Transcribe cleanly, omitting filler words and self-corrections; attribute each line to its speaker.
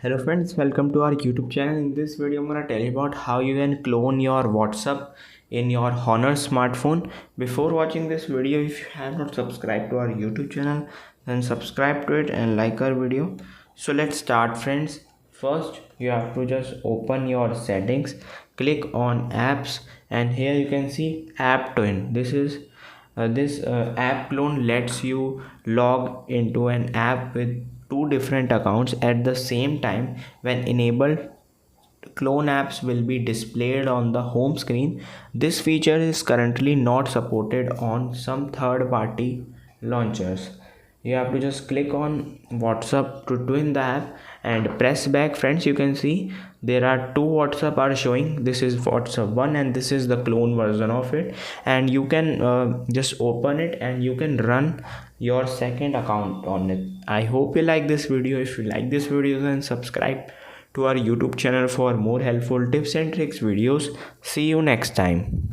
Speaker 1: Hello friends, welcome to our YouTube channel. In this video, I'm gonna tell you about how you can clone your WhatsApp in your Honor smartphone. Before watching this video, if you have not subscribed to our YouTube channel, then subscribe to it and like our video. So let's start, friends. First, you have to just open your settings, click on apps, and here you can see App Twin. This app clone lets you log into an app with two different accounts at the same time. When enabled, clone apps will be displayed on the home screen. This feature is currently not supported on some third party launchers. You have to just click on WhatsApp to twin the app and press back. Friends, you can see there are two WhatsApp are showing. This is WhatsApp 1 and this is the clone version of it, and you can just open it and you can run your second account on it. I hope you like this video. If you like this video, then subscribe to our YouTube channel for more helpful tips and tricks videos. See you next time.